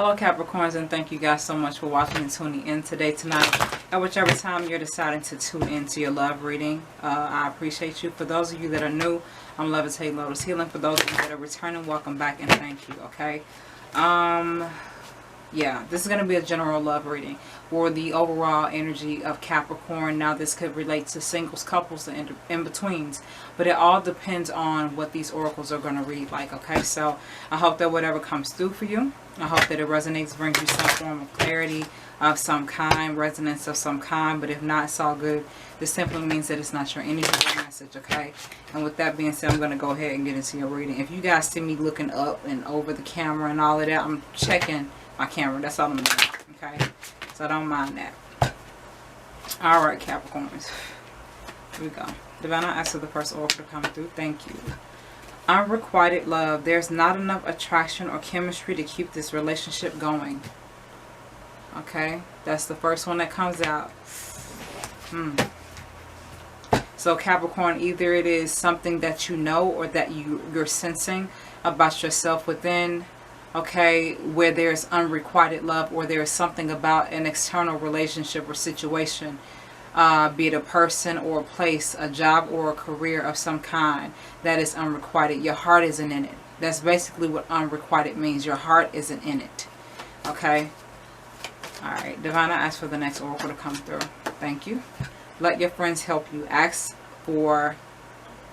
Hello Capricorns, and thank you guys so much for watching and tuning in today, tonight, at whichever time you're deciding to tune into your love reading. I appreciate you. For those of you that are new, I'm Levitating, Lotus Healing. For those of you that are returning, welcome back and thank you, okay? Yeah, this is going to be a general love reading for the overall energy of Capricorn. Now, this could relate to singles, couples, and in-betweens, but it all depends on what these oracles are going to read like, okay? So, I hope that whatever comes through for you, I hope that it resonates, brings you some form of clarity of some kind, resonance of some kind, but if not, it's all good. This simply means that it's not your energy or message, okay? And with that being said, I'm going to go ahead and get into your reading. If you guys see me looking up and over the camera and all of that, I'm checking my camera. That's all I'm doing, okay? So I don't mind that. Alright, Capricorns. Here we go. Divine, I ask for the first oracle to come through. Thank you. Unrequited love. There's not enough attraction or chemistry to keep this relationship going. Okay? That's the first one that comes out. So Capricorn, either it is something that you know or that you're sensing about yourself within, okay, where there's unrequited love, or there's something about an external relationship or situation, be it a person or a place, a job or a career of some kind that is unrequited. Your heart isn't in it. That's basically what unrequited means. Your heart isn't in it. Okay? Alright, Divine, I ask for the next oracle to come through. Thank you. Let your friends help you. Ask for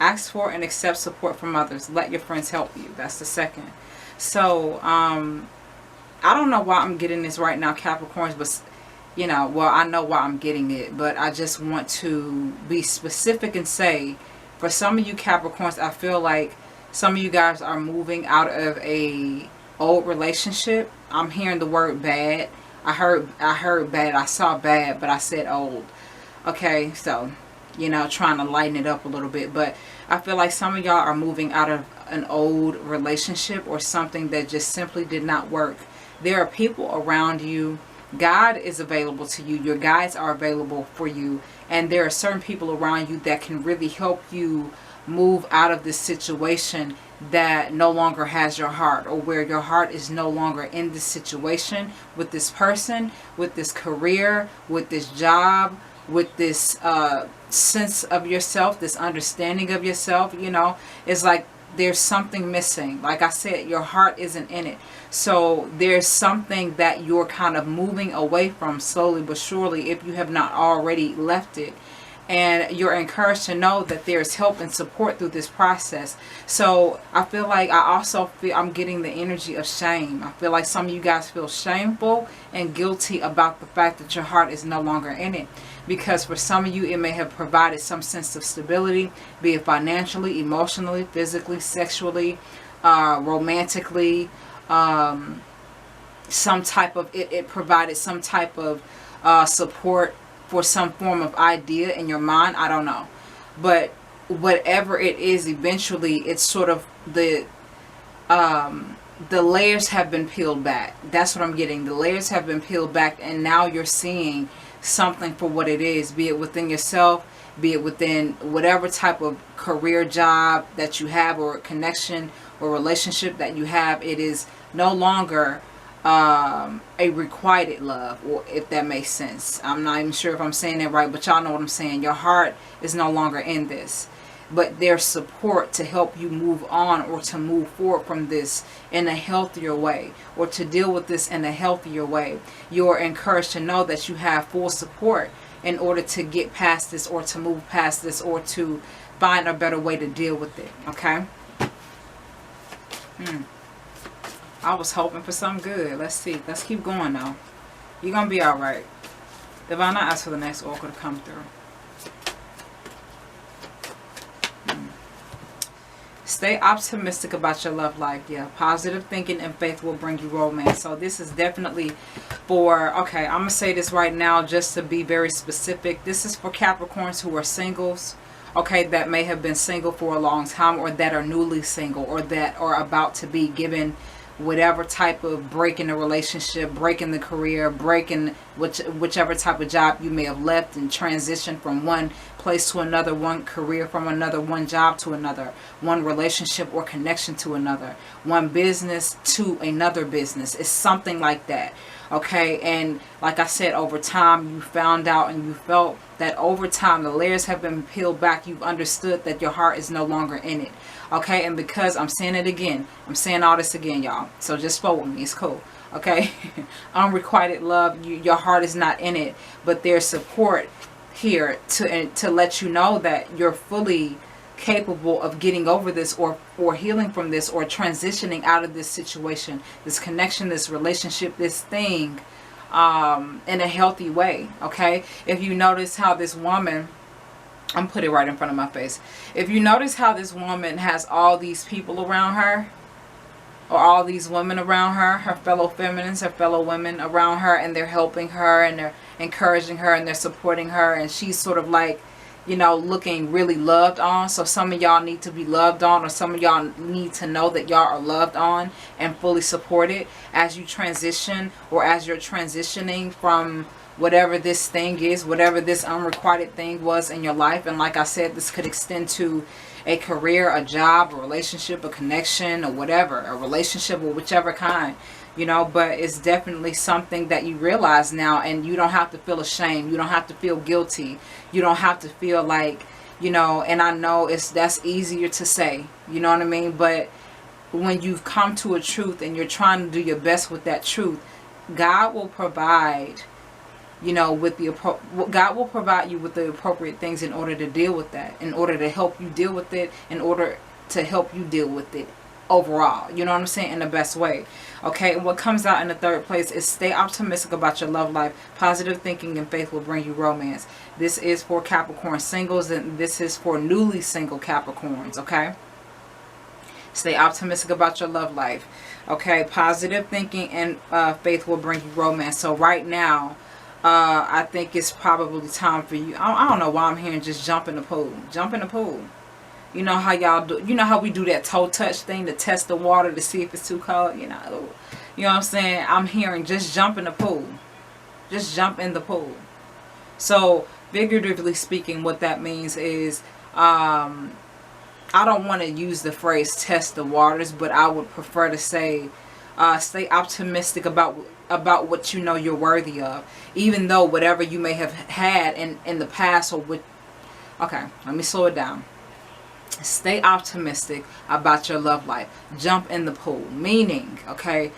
and accept support from others. Let your friends help you. That's the second. So, I don't know why I'm getting this right now, Capricorns, but, you know, well, I know why I'm getting it, but I just want to be specific and say, for some of you Capricorns, I feel like some of you guys are moving out of a old relationship. I'm hearing the word bad. I heard bad. I saw bad, but I said old. Okay, so, you know, trying to lighten it up a little bit, but I feel like some of y'all are moving out of an old relationship or something that just simply did not work. There are people around you. God is available to you. Your guides are available for you. And there are certain people around you that can really help you move out of this situation that no longer has your heart, or where your heart is no longer in this situation with this person, with this career, with this job, with this sense of yourself, this understanding of yourself. You know, it's like there's something missing. Like I said, your heart isn't in it. So there's something that you're kind of moving away from slowly but surely, if you have not already left it. And you're encouraged to know that there's help and support through this process. So I feel like I also feel I'm getting the energy of shame. I feel like some of you guys feel shameful and guilty about the fact that your heart is no longer in it. Because for some of you, it may have provided some sense of stability, be it financially, emotionally, physically, sexually, romantically, some type of, it provided some type of support for some form of idea in your mind. I don't know. But whatever it is, eventually it's sort of the layers have been peeled back. That's what I'm getting. The layers have been peeled back, and now you're seeing something for what it is, be it within yourself, be it within whatever type of career, job that you have, or connection or relationship that you have. It is no longer a requited love, or if that makes sense. I'm not even sure if I'm saying that right, but y'all know what I'm saying. Your heart is no longer in this, but there's support to help you move on, or to move forward from this in a healthier way, or to deal with this in a healthier way. You're encouraged to know that you have full support in order to get past this, or to move past this, or to find a better way to deal with it. Okay? I was hoping for something good. Let's see. Let's keep going though. You're going to be alright. Divine, I ask for the next oracle to come through. Stay optimistic about your love life. Yeah, positive thinking and faith will bring you romance. So this is definitely for, okay, I'm going to say this right now just to be very specific. This is for Capricorns who are singles, okay, that may have been single for a long time, or that are newly single, or that are about to be given whatever type of break in the relationship, break in the career, break in whichever type of job you may have left and transitioned from one place to another, one career from another, one job to another, one relationship or connection to another, one business to another business. It's something like that. Okay, and like I said, over time you found out and you felt that over time the layers have been peeled back. You've understood that your heart is no longer in it. Okay, and because I'm saying it again, I'm saying all this again, y'all, so just flow with me, it's cool. Okay, unrequited love, your heart is not in it, but there's support here to let you know that you're fully capable of getting over this, or healing from this, or transitioning out of this situation, this connection, this relationship, this thing, in a healthy way. Okay, if you notice how this woman, I'm put it right in front of my face, if you notice how this woman has all these people around her, or all these women around her, her fellow feminines, her fellow women around her, and they're helping her and they're encouraging her and they're supporting her, and she's sort of like, you know, looking really loved on. So some of y'all need to be loved on, or some of y'all need to know that y'all are loved on and fully supported as you transition, or as you're transitioning from whatever this thing is, whatever this unrequited thing was in your life. And like I said, this could extend to a career, a job, a relationship, a connection, or whatever, a relationship of whichever kind, you know. But it's definitely something that you realize now, and you don't have to feel ashamed, you don't have to feel guilty, you don't have to feel like, you know, and I know that's easier to say, you know what I mean, but when you've come to a truth and you're trying to do your best with that truth, God will provide, you know, God will provide you with the appropriate things in order to deal with that, in order to help you deal with it, in order to help you deal with it overall, you know what I'm saying, in the best way. Okay, and what comes out in the third place is stay optimistic about your love life. Positive thinking and faith will bring you romance. This is for Capricorn singles, and this is for newly single Capricorns. Okay, stay optimistic about your love life. Okay, positive thinking and faith will bring you romance. So right now, I think it's probably time for you. I don't know why I'm hearing just jump in the pool. Jump in the pool. You know how y'all do, you know how we do that toe touch thing to test the water to see if it's too cold, you know what I'm saying? I'm hearing just jump in the pool. Just jump in the pool. So figuratively speaking, what that means is, I don't want to use the phrase test the waters, but I would prefer to say, stay optimistic about what you know you're worthy of, even though whatever you may have had in the past, or with, okay, let me slow it down. Stay optimistic about your love life. Jump in the pool, meaning, okay,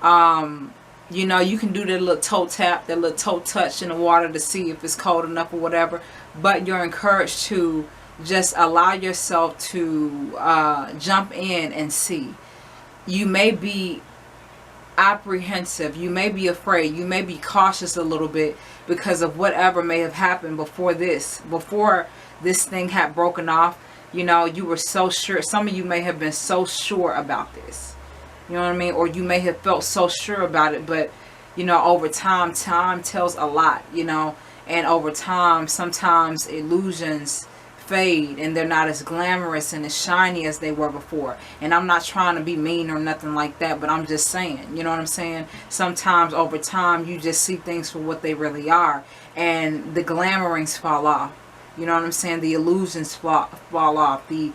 you know, you can do that little toe tap, that little toe touch in the water to see if it's cold enough or whatever, but you're encouraged to just allow yourself to jump in and see. You may be apprehensive, you may be afraid, you may be cautious a little bit because of whatever may have happened before this thing had broken off. You know, you were so sure. Some of you may have been so sure about this, you know what I mean, or you may have felt so sure about it, but you know, over time tells a lot, you know, and over time sometimes illusions fade and they're not as glamorous and as shiny as they were before. And I'm not trying to be mean or nothing like that, but I'm just saying, you know what I'm saying, sometimes over time you just see things for what they really are, and the glamourings fall off, you know what I'm saying, the illusions fall off, the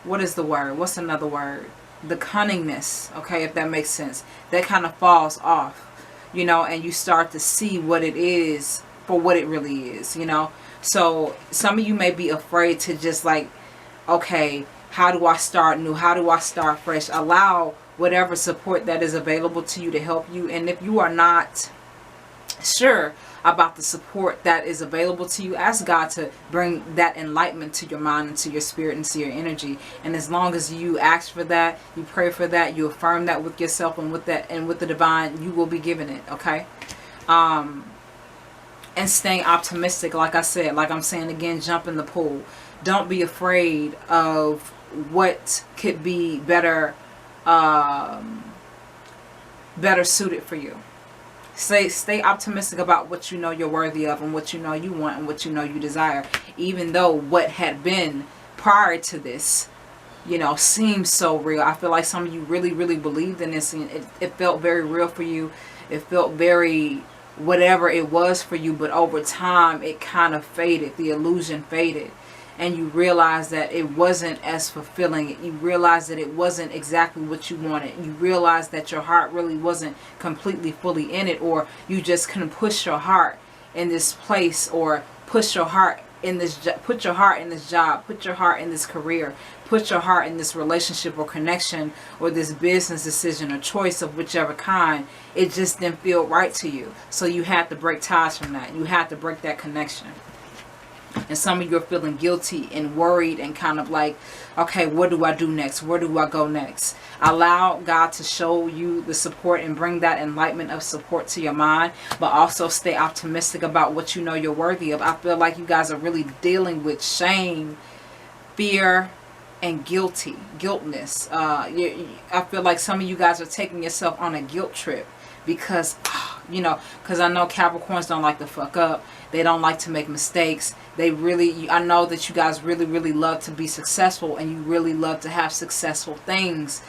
what is the word, what's another word, the cunningness, okay, if that makes sense, that kind of falls off, you know, and you start to see what it is for what it really is, you know. So some of you may be afraid to just like, okay, how do I start new? How do I start fresh? Allow whatever support that is available to you to help you. And if you are not sure about the support that is available to you, ask God to bring that enlightenment to your mind and to your spirit and to your energy. And as long as you ask for that, you pray for that, you affirm that with yourself and with that and with the divine, you will be given it. Okay, and staying optimistic, like I said, like I'm saying again, jump in the pool. Don't be afraid of what could be better suited for you. Stay optimistic about what you know you're worthy of and what you know you want and what you know you desire, even though what had been prior to this, you know, seems so real. I feel like some of you really, really believed in this, and it felt very real for you. It felt very whatever it was for you, but over time it kind of faded. The illusion faded, and you realized that it wasn't as fulfilling. You realized that it wasn't exactly what you wanted. You realized that your heart really wasn't completely fully in it, or you just couldn't push your heart in this place, or push your heart in this, put your heart in this job, put your heart in this career, put your heart in this relationship or connection, or this business decision or choice of whichever kind. It just didn't feel right to you. So you had to break ties from that. You had to break that connection. And some of you are feeling guilty and worried and kind of like, okay, what do I do next? Where do I go next? Allow God to show you the support and bring that enlightenment of support to your mind, but also stay optimistic about what you know you're worthy of. I feel like you guys are really dealing with shame, fear, and guiltness. I feel like some of you guys are taking yourself on a guilt trip because, you know, because I know Capricorns don't like to fuck up. They don't like to make mistakes. They really, I know that you guys really, really love to be successful, and you really love to have successful things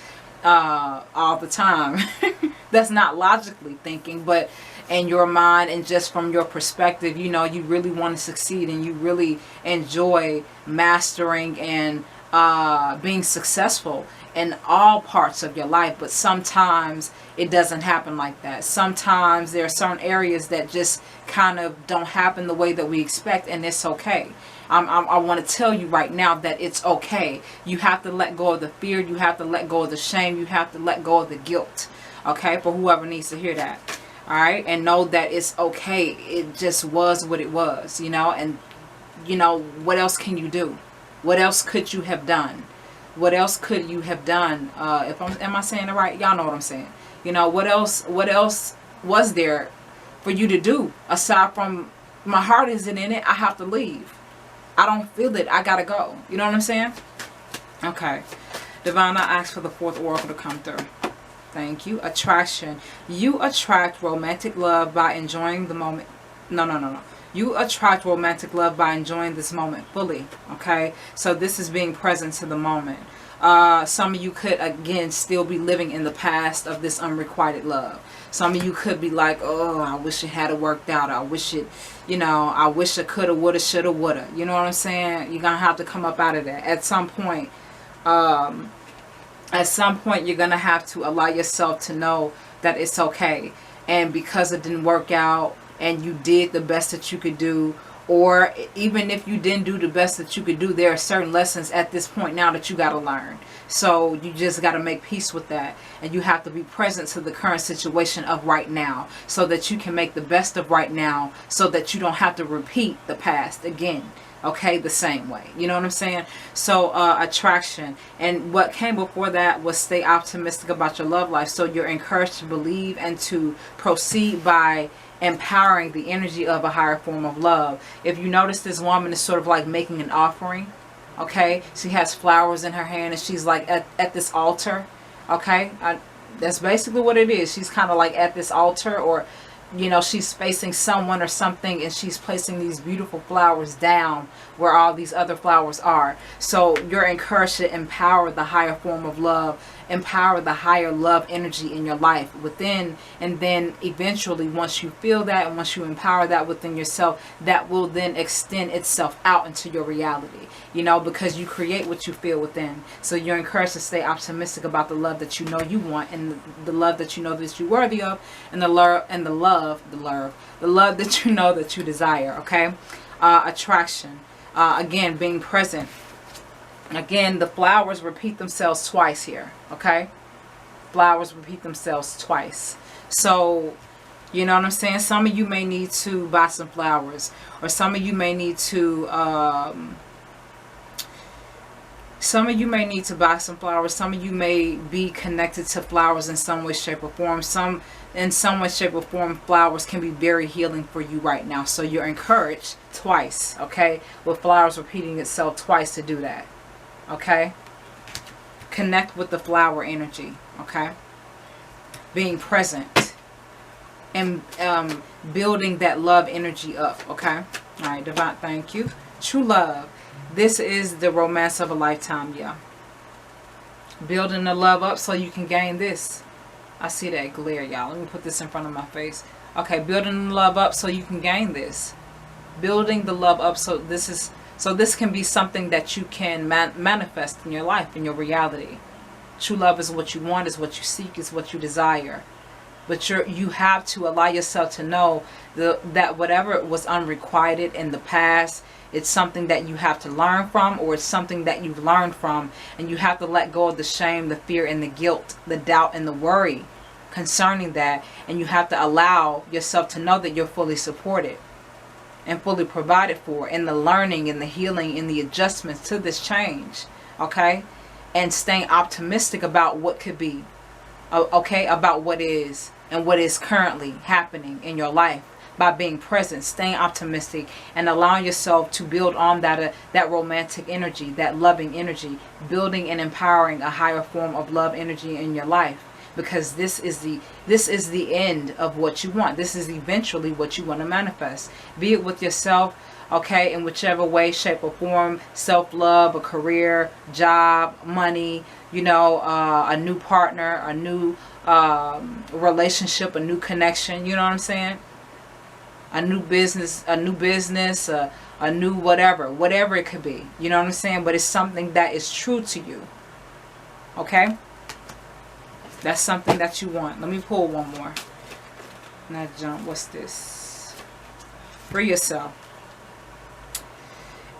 all the time. That's not logically thinking, but in your mind and just from your perspective, you know, you really want to succeed, and you really enjoy mastering and being successful in all parts of your life. But sometimes it doesn't happen like that. Sometimes there are certain areas that just kind of don't happen the way that we expect, and it's okay. I want to tell you right now that it's okay. You have to let go of the fear. You have to let go of the shame. You have to let go of the guilt. Okay, for whoever needs to hear that. All right, and know that it's okay. It just was what it was, you know. And you know, what else can you do? What else could you have done? What else could you have done? Am I saying it right? Y'all know what I'm saying. You know, what else was there for you to do aside from my heart isn't in it, I have to leave. I don't feel it, I gotta go. You know what I'm saying? Okay. Divine, I ask for the fourth oracle to come through. Thank you. Attraction. You attract romantic love by enjoying the moment. No. You attract romantic love by enjoying this moment fully. Okay, so this is being present to the moment. Some of you could, again, still be living in the past of this unrequited love. Some of you could be like, oh, I wish it had worked out. I wish it, you know, I wish it coulda, woulda, shoulda, woulda. You know what I'm saying? You're gonna have to come up out of that at some point. At some point, you're gonna have to allow yourself to know that it's okay. And because it didn't work out, and you did the best that you could do, or even if you didn't do the best that you could do, there are certain lessons at this point now that you got to learn. So you just got to make peace with that, and you have to be present to the current situation of right now, so that you can make the best of right now, so that you don't have to repeat the past again, okay, the same way. You know what I'm saying? So attraction, and what came before that was stay optimistic about your love life. So you're encouraged to believe and to proceed by empowering the energy of a higher form of love. If you notice, this woman is sort of like making an offering. Okay, she has flowers in her hand, and she's like at this altar. Okay, that's basically what it is. She's kind of like at this altar, or you know, she's facing someone or something, and she's placing these beautiful flowers down where all these other flowers are. So you're encouraged to empower the higher form of love, empower the higher love energy in your life within, and then eventually, once you feel that and once you empower that within yourself, that will then extend itself out into your reality, you know, because you create what you feel within. So you're encouraged to stay optimistic about the love that you know you want, and the love that you know that you're worthy of, and the love that you know that you desire. Okay, attraction, again, being present. Again, the flowers repeat themselves twice here. Okay, flowers repeat themselves twice. So you know what I'm saying? Some of you may need to buy some flowers, or some of you may need to buy some of you may be connected to flowers in some way, shape, or form. In some way, shape, or form, flowers can be very healing for you right now. So you're encouraged twice, okay, with flowers repeating itself twice, to do that. Okay, connect with the flower energy. Okay, being present and building that love energy up. Okay, all right, divine, thank you. True love. This is the romance of a lifetime, yeah. Building the love up so you can gain this. I see that glare, y'all. Let me put this in front of my face. Okay, building the love up so you can gain this. Building the love up so this can be something that you can manifest in your life, in your reality. True love is what you want, is what you seek, is what you desire. But you have to allow yourself to know that whatever was unrequited in the past, it's something that you have to learn from, or it's something that you've learned from, and you have to let go of the shame, the fear, and the guilt, the doubt, and the worry concerning that. And you have to allow yourself to know that you're fully supported and fully provided for in the learning, in the healing, in the adjustments to this change. Okay? And staying optimistic about what could be. Okay? About what is and what is currently happening in your life. By being present, staying optimistic, and allowing yourself to build on that romantic energy, that loving energy, building and empowering a higher form of love energy in your life, because this is the end of what you want. This is eventually what you want to manifest, be it with yourself, okay, in whichever way, shape, or form. Self-love, a career, job, money, you know, a new partner, a new relationship, a new connection, you know what I'm saying? A new business, a new whatever it could be. You know what I'm saying? But it's something that is true to you. Okay? That's something that you want. Let me pull one more. Now jump. What's this? Free yourself.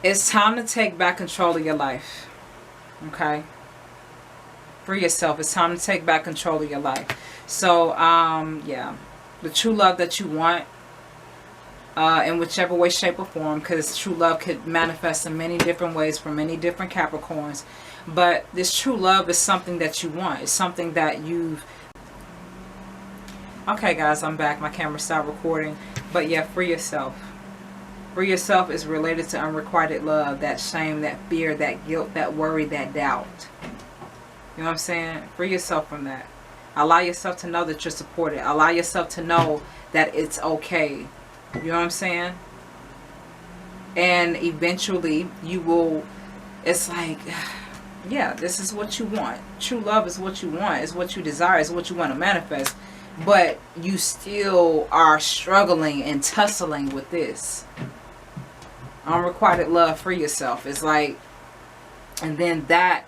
It's time to take back control of your life. Okay? Free yourself. It's time to take back control of your life. So, yeah. The true love that you want, in whichever way, shape, or form, because true love could manifest in many different ways for many different Capricorns. But this true love is something that you want. It's something that you've... Okay, guys, I'm back. My camera stopped recording. But yeah, free yourself. Free yourself is related to unrequited love, that shame, that fear, that guilt, that worry, that doubt. You know what I'm saying? Free yourself from that. Allow yourself to know that you're supported. Allow yourself to know that it's okay. You know what I'm saying? And eventually you will, it's like, yeah, this is what you want. True love is what you want. It's what you desire. It's what you want to manifest. But you still are struggling and tussling with this. Unrequited love, free yourself. It's like, and then that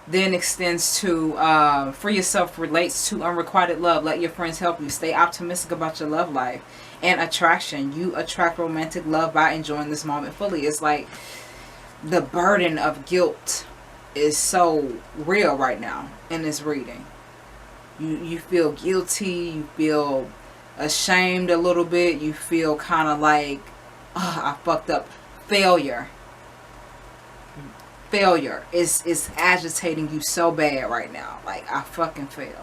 then extends to free yourself relates to unrequited love. Let your friends help you. Stay optimistic about your love life. And attraction. You attract romantic love by enjoying this moment fully. It's like the burden of guilt is so real right now in this reading. You feel guilty. You feel ashamed a little bit. You feel kind of like, oh, I fucked up. Failure is agitating you so bad right now. Like, I fucking failed.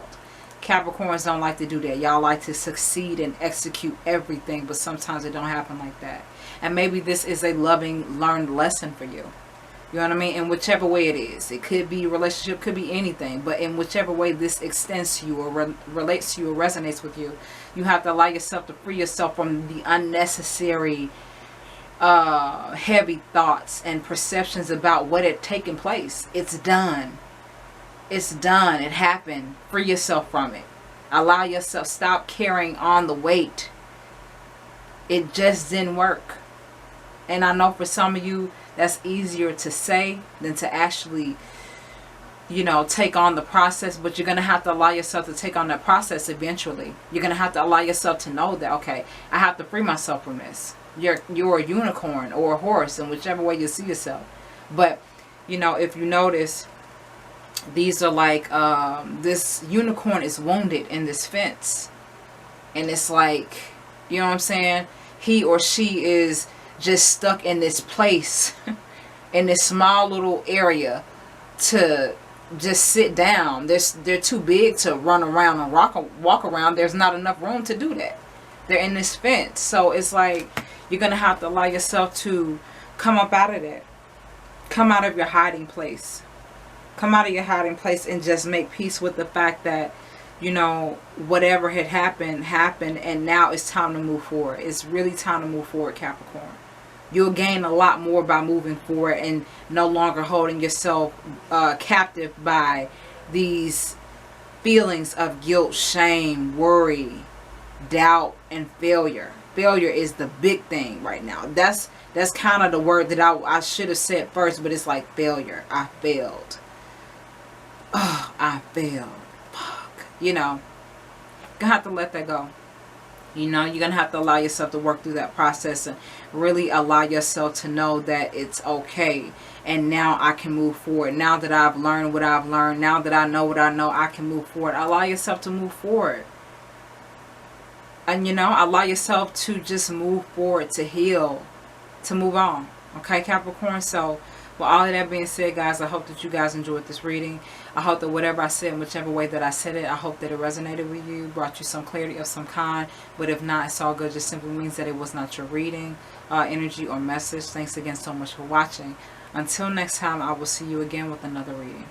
Capricorns don't like to do that. Y'all like to succeed and execute everything, but sometimes it don't happen like that. And maybe this is a loving, learned lesson for you. You know what I mean? In whichever way it is. It could be a relationship, could be anything. But in whichever way this extends to you or relates to you or resonates with you, you have to allow yourself to free yourself from the unnecessary heavy thoughts and perceptions about what had taken place. It's done. It's done. It happened. Free yourself from it. Allow yourself. Stop carrying on the weight. It just didn't work. And I know for some of you, that's easier to say than to actually, you know, take on the process. But you're going to have to allow yourself to take on that process eventually. You're going to have to allow yourself to know that, okay, I have to free myself from this. You're a unicorn or a horse, in whichever way you see yourself. But, you know, if you notice, these are like, this unicorn is wounded in this fence. And it's like, you know what I'm saying? He or she is just stuck in this place, in this small little area to just sit down. They're too big to run around and walk around. There's not enough room to do that. They're in this fence. So it's like, you're going to have to allow yourself to come up out of that. Come out of your hiding place. Come out of your hiding place and just make peace with the fact that, you know, whatever had happened, and now it's time to move forward. It's really time to move forward, Capricorn. You'll gain a lot more by moving forward and no longer holding yourself captive by these feelings of guilt, shame, worry, doubt, and failure. Failure is the big thing right now. That's kind of the word that I should have said first, but it's like failure. I failed. Oh, I failed. Fuck. You know, you're gonna have to let that go. You know, you're gonna have to allow yourself to work through that process and really allow yourself to know that it's okay. And now I can move forward. Now that I've learned what I've learned, now that I know what I know, I can move forward. Allow yourself to move forward. And you know, allow yourself to just move forward, to heal, to move on. Okay, Capricorn? So, with all of that being said, guys, I hope that you guys enjoyed this reading. I hope that whatever I said, in whichever way that I said it, I hope that it resonated with you, brought you some clarity of some kind. But if not, it's all good. It just simply means that it was not your reading, energy, or message. Thanks again so much for watching. Until next time, I will see you again with another reading.